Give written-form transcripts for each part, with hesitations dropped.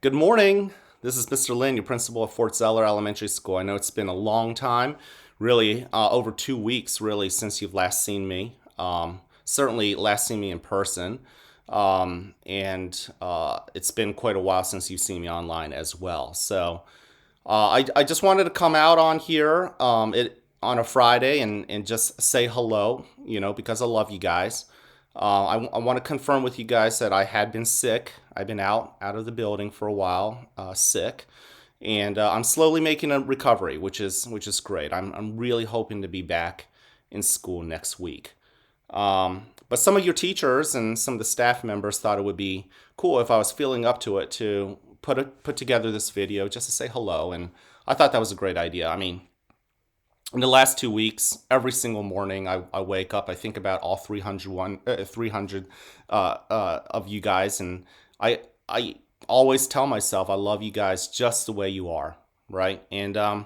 Good morning. This is Mr. Lin, your principal of Fort Zeller Elementary School. I know it's been a long time, really over 2 weeks, really, since you've last seen me. Certainly last seen me in person. And it's been quite a while since you've seen me online as well. So I just wanted to come out on here on a Friday and just say hello, because I love you guys. I want to confirm with you guys that I had been sick. I've been out of the building for a while, sick, and I'm slowly making a recovery, which is great. I'm really hoping to be back in school next week. But some of your teachers and some of the staff members thought it would be cool if I was feeling up to it to put together this video just to say hello, and I thought that was a great idea. I mean, in the last 2 weeks, every single morning I wake up, I think about all 300 of you guys, and I always tell myself I love you guys just the way you are, right? And I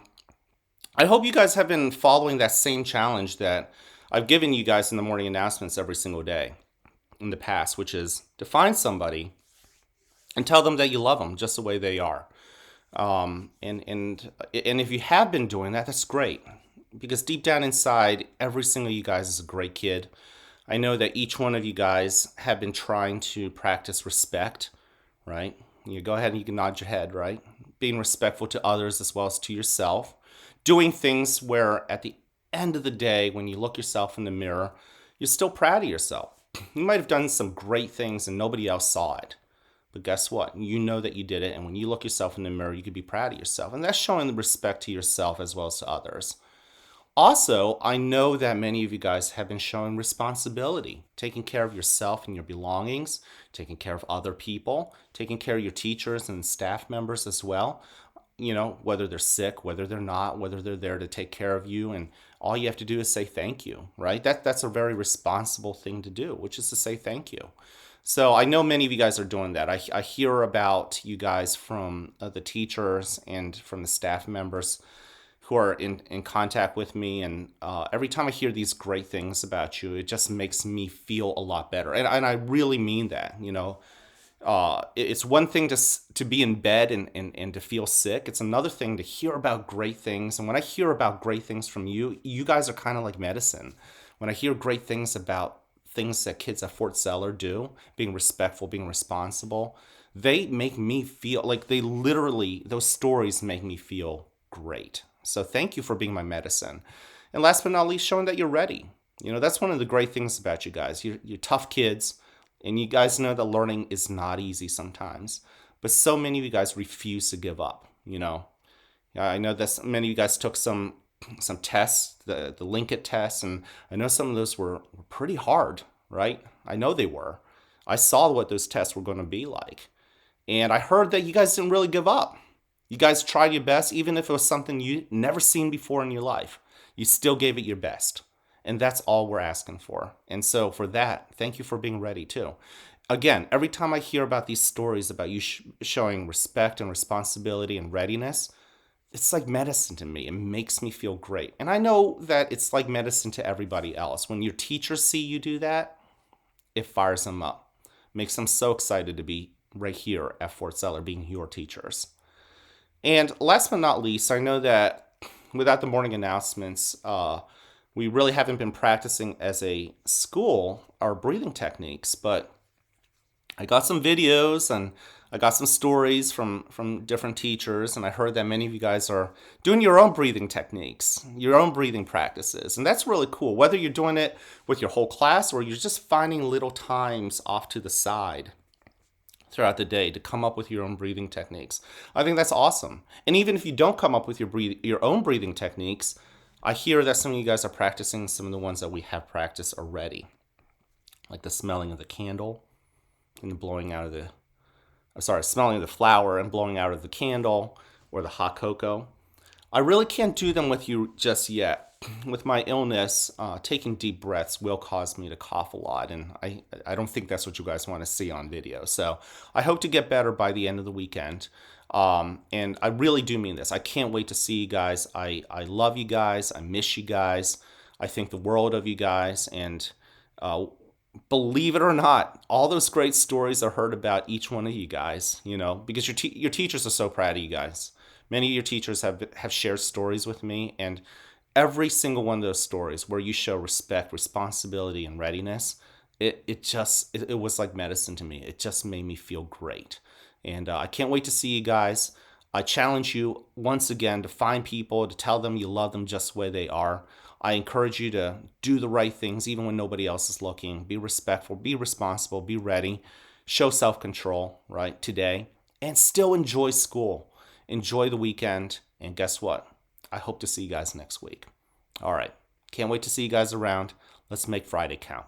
hope you guys have been following that same challenge that I've given you guys in the morning announcements every single day in the past, which is to find somebody and tell them that you love them just the way they are. And if you have been doing that, that's great, because deep down inside, every single you guys is a great kid. I know that each one of you guys have been trying to practice respect, right? You go ahead and you can nod your head, right? Being respectful to others as well as to yourself. Doing things where at the end of the day, when you look yourself in the mirror, you're still proud of yourself. You might have done some great things and nobody else saw it. But guess what? You know that you did it, and when you look yourself in the mirror, you could be proud of yourself. And that's showing the respect to yourself as well as to others. Also, I know that many of you guys have been showing responsibility, taking care of yourself and your belongings, taking care of other people, taking care of your teachers and staff members as well. Whether they're sick, whether they're not, whether they're there to take care of you. And all you have to do is say thank you, right? That's a very responsible thing to do, which is to say thank you. So I know many of you guys are doing that. I hear about you guys from the teachers and from the staff members who are in contact with me. And every time I hear these great things about you, it just makes me feel a lot better. And I really mean that. It's one thing to be in bed and to feel sick. It's another thing to hear about great things. And when I hear about great things from you, you guys are kind of like medicine. When I hear great things about things that kids at Fort Zeller do, being respectful, being responsible, they make me feel like those stories make me feel great. So thank you for being my medicine. And last but not least, showing that you're ready. That's one of the great things about you guys. You're tough kids, and you guys know that learning is not easy sometimes. But so many of you guys refuse to give up. I know that many of you guys took some tests, the Linkit tests, and I know some of those were pretty hard, right? I know they were. I saw what those tests were going to be like. And I heard that you guys didn't really give up. You guys tried your best, even if it was something you never seen before in your life. You still gave it your best. And that's all we're asking for. And so for that, thank you for being ready too. Again, every time I hear about these stories about you showing respect and responsibility and readiness, it's like medicine to me. It makes me feel great. And I know that it's like medicine to everybody else. When your teachers see you do that, it fires them up. Makes them so excited to be right here at Fort Zeller being your teachers. And last but not least, I know that without the morning announcements, we really haven't been practicing as a school our breathing techniques, but I got some videos and I got some stories from different teachers, and I heard that many of you guys are doing your own breathing techniques, your own breathing practices, and that's really cool. Whether you're doing it with your whole class or you're just finding little times off to the side throughout the day to come up with your own breathing techniques, I think that's awesome. And even if you don't come up with your own breathing techniques, I hear that some of you guys are practicing some of the ones that we have practiced already, like the smelling of the candle and the smelling of the flower and blowing out of the candle, or the hot cocoa. I really can't do them with you just yet. With my illness, taking deep breaths will cause me to cough a lot, and I don't think that's what you guys want to see on video. So I hope to get better by the end of the weekend. And I really do mean this. I can't wait to see you guys. I love you guys. I miss you guys. I think the world of you guys. And believe it or not, all those great stories are heard about each one of you guys, because your teachers are so proud of you guys. Many of your teachers have shared stories with me, and every single one of those stories where you show respect, responsibility, and readiness, it was like medicine to me. It just made me feel great. And I can't wait to see you guys. I challenge you once again to find people, to tell them you love them just the way they are. I encourage you to do the right things even when nobody else is looking. Be respectful, be responsible, be ready, show self control, right, today, and still enjoy school. Enjoy the weekend. And guess what? I hope to see you guys next week. All right. Can't wait to see you guys around. Let's make Friday count.